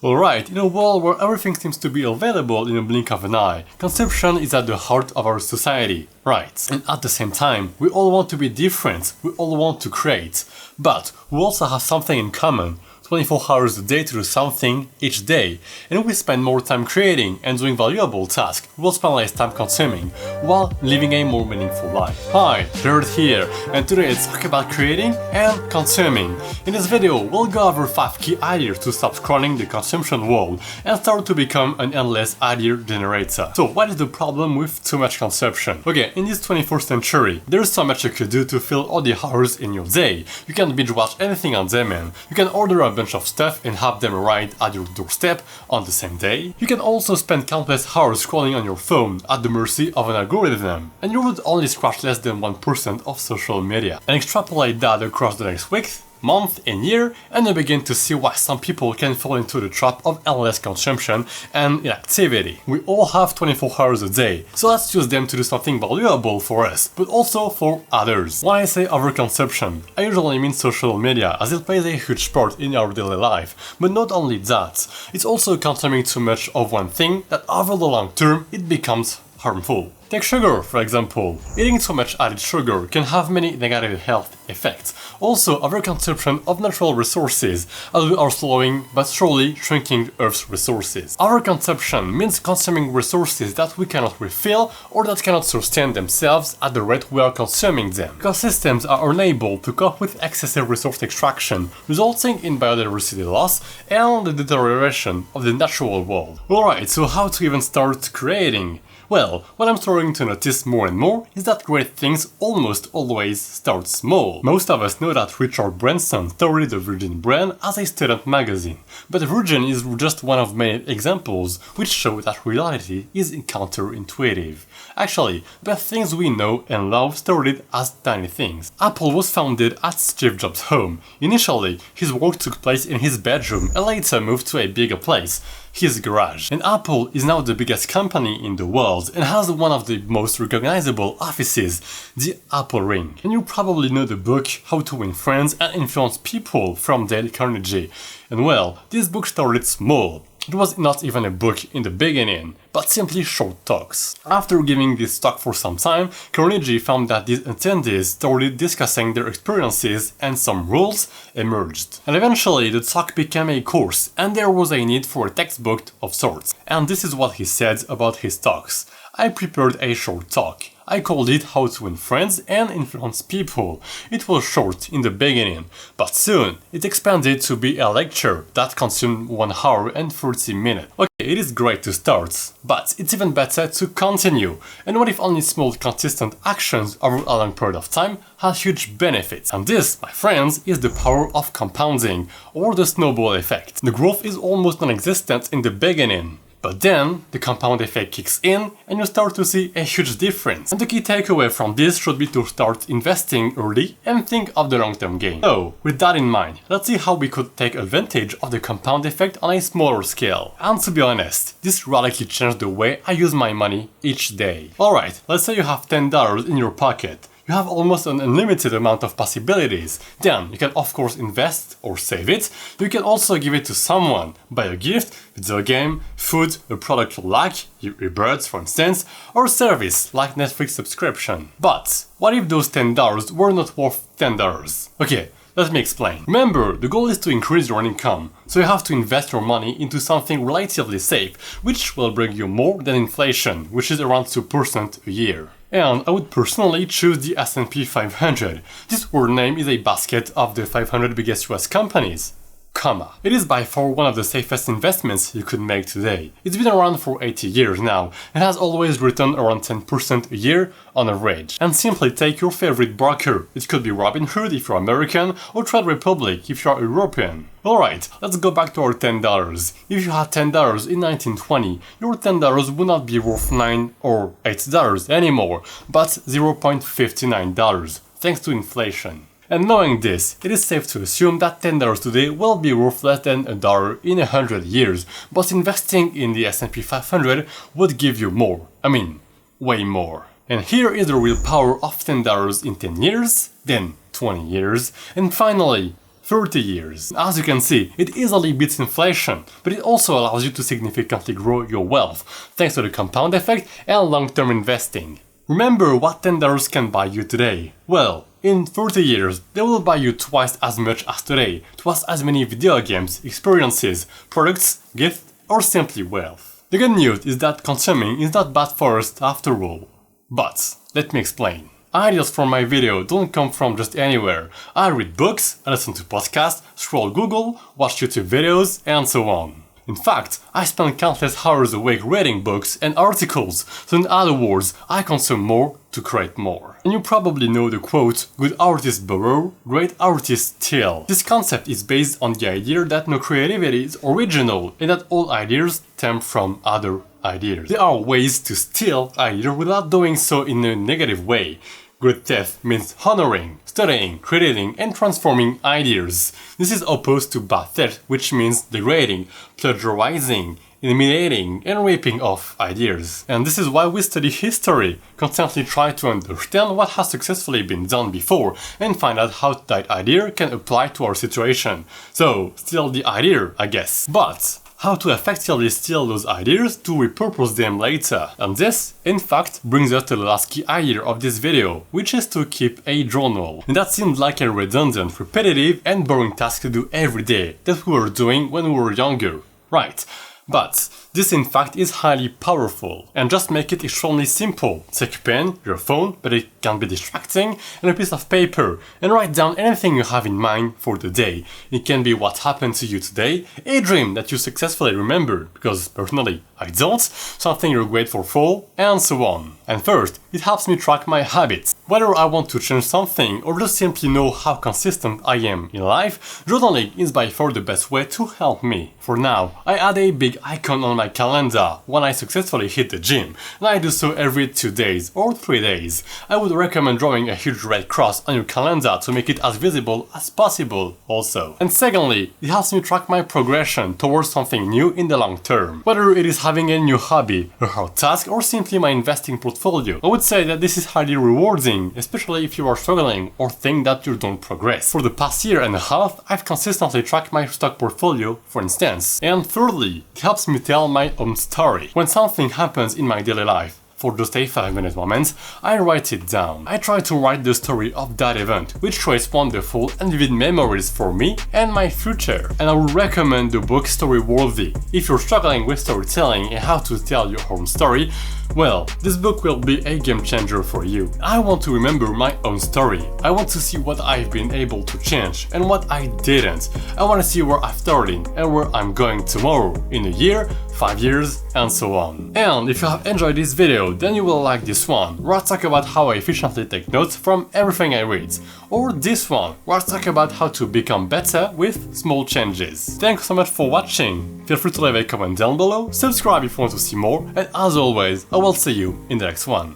Alright, in a world where everything seems to be available in a blink of an eye, consumption is at the heart of our society, right? And at the same time, we all want to be different, we all want to create, but we also have something in common. 24 hours a day to do something each day, and we spend more time creating and doing valuable tasks, we will spend less time consuming, while living a more meaningful life. Hi, Jarod here, and today let's talk about creating and consuming. In this video, we'll go over 5 key ideas to stop scrolling the consumption world and start to become an endless idea generator. So what is the problem with too much consumption? Okay, in this 21st century, there's so much you could do to fill all the hours in your day. You can binge watch anything on demand, you can order a bunch of stuff and have them arrive at your doorstep on the same day. You can also spend countless hours scrolling on your phone at the mercy of an algorithm, and you would only scratch less than 1% of social media. And extrapolate that across the next week, month and year, and you begin to see why some people can fall into the trap of endless consumption and inactivity. We all have 24 hours a day, so let's use them to do something valuable for us, but also for others. When I say overconsumption, I usually mean social media, as it plays a huge part in our daily life. But not only that, it's also consuming too much of one thing that over the long term it becomes harmful. Take sugar, for example. Eating too much added sugar can have many negative health effects. Also, overconsumption of natural resources, as we are slowing but surely shrinking Earth's resources. Overconsumption means consuming resources that we cannot refill or that cannot sustain themselves at the rate we are consuming them. Ecosystems are unable to cope with excessive resource extraction, resulting in biodiversity loss and the deterioration of the natural world. Alright, so how to even start creating? Well, what I'm starting to notice more and more is that great things almost always start small. Most of us know that Richard Branson started the Virgin brand as a student magazine, but Virgin is just one of many examples which show that reality is counterintuitive. Actually, the things we know and love started as tiny things. Apple was founded at Steve Jobs' home. Initially, his work took place in his bedroom and later moved to a bigger place, his garage. And Apple is now the biggest company in the world and has one of the most recognizable offices, the Apple Ring. And you probably know the book How to Win Friends and Influence People from Dale Carnegie. And well, this book started small. It was not even a book in the beginning, but simply short talks. After giving this talk for some time, Carnegie found that these attendees started discussing their experiences and some rules emerged. And eventually the talk became a course and there was a need for a textbook of sorts. And this is what he said about his talks. I prepared a short talk. I called it How to Win Friends and Influence People. It was short in the beginning, but soon it expanded to be a lecture that consumed 1 hour and 30 minutes. Okay, it is great to start, but it's even better to continue. And what if only small consistent actions over a long period of time have huge benefits? And this, my friends, is the power of compounding, or the snowball effect. The growth is almost non-existent in the beginning. But then, the compound effect kicks in and you start to see a huge difference. And the key takeaway from this should be to start investing early and think of the long-term gain. So, with that in mind, let's see how we could take advantage of the compound effect on a smaller scale. And to be honest, this radically changed the way I use my money each day. Alright, let's say you have $10 in your pocket. You have almost an unlimited amount of possibilities. Then you can of course invest or save it. You can also give it to someone, buy a gift, video game, food, a product you like, your earbuds for instance, or service like Netflix subscription. But what if those $10 were not worth $10? Okay, let me explain. Remember, the goal is to increase your income, so you have to invest your money into something relatively safe, which will bring you more than inflation, which is around 2% a year. And I would personally choose the S&P 500. This word name is a basket of the 500 biggest US companies. It is by far one of the safest investments you could make today. It's been around for 80 years now and has always returned around 10% a year on average. And simply take your favorite broker. It could be Robinhood if you're American or Trade Republic if you're European. Alright, let's go back to our $10. If you had $10 in 1920, your $10 would not be worth $9 or $8 anymore, but $0.59, thanks to inflation. And knowing this, it is safe to assume that $10 today will be worth less than $1 in 100 years, but investing in the S&P 500 would give you more. I mean, way more. And here is the real power of $10 in 10 years, then 20 years, and finally 30 years. As you can see, it easily beats inflation, but it also allows you to significantly grow your wealth, thanks to the compound effect and long-term investing. Remember what $10 can buy you today? Well, in 30 years, they will buy you twice as much as today, twice as many video games, experiences, products, gifts, or simply wealth. The good news is that consuming is not bad for us after all. But, let me explain. Ideas from my video don't come from just anywhere. I read books, I listen to podcasts, scroll Google, watch YouTube videos, and so on. In fact, I spend countless hours a week reading books and articles, so in other words, I consume more to create more. And you probably know the quote, "Good artists borrow, great artists steal." This concept is based on the idea that no creativity is original and that all ideas stem from other ideas. There are ways to steal ideas without doing so in a negative way. Good theft means honoring, studying, creating, and transforming ideas. This is opposed to bad theft, which means degrading, plagiarizing, eliminating, and ripping off ideas. And this is why we study history, constantly try to understand what has successfully been done before, and find out how that idea can apply to our situation. So, steal the idea, I guess. But how to effectively steal those ideas to repurpose them later. And this, in fact, brings us to the last key idea of this video, which is to keep a journal. And that seemed like a redundant, repetitive, and boring task to do every day that we were doing when we were younger, right? But this in fact is highly powerful, and just make it extremely simple. Take a pen, your phone, but it can be distracting, and a piece of paper, and write down anything you have in mind for the day. It can be what happened to you today, a dream that you successfully remember, because personally I don't, something you're grateful for, and so on. And first, it helps me track my habits. Whether I want to change something or just simply know how consistent I am in life, journaling is by far the best way to help me. For now, I add a big icon on my calendar when I successfully hit the gym, and I do so every 2 days or 3 days. I would recommend drawing a huge red cross on your calendar to make it as visible as possible also. And secondly, it helps me track my progression towards something new in the long term. Whether it is having a new hobby, a hard task, or simply my investing portfolio, I would say that this is highly rewarding, especially if you are struggling or think that you don't progress. For the past year and a half, I've consistently tracked my stock portfolio, for instance. And thirdly, it helps me tell my own story. When something happens in my daily life, for just a 5-minute moment, I write it down. I try to write the story of that event, which creates wonderful and vivid memories for me and my future. And I would recommend the book Storyworthy. If you're struggling with storytelling and how to tell your own story, well, this book will be a game changer for you. I want to remember my own story. I want to see what I've been able to change and what I didn't. I want to see where I've started and where I'm going tomorrow, in a year, 5 years, and so on. And if you have enjoyed this video, then you will like this one, where I talk about how I efficiently take notes from everything I read. Or this one, where I talk about how to become better with small changes. Thanks so much for watching. Feel free to leave a comment down below, subscribe if you want to see more, and as always, I will see you in the next one.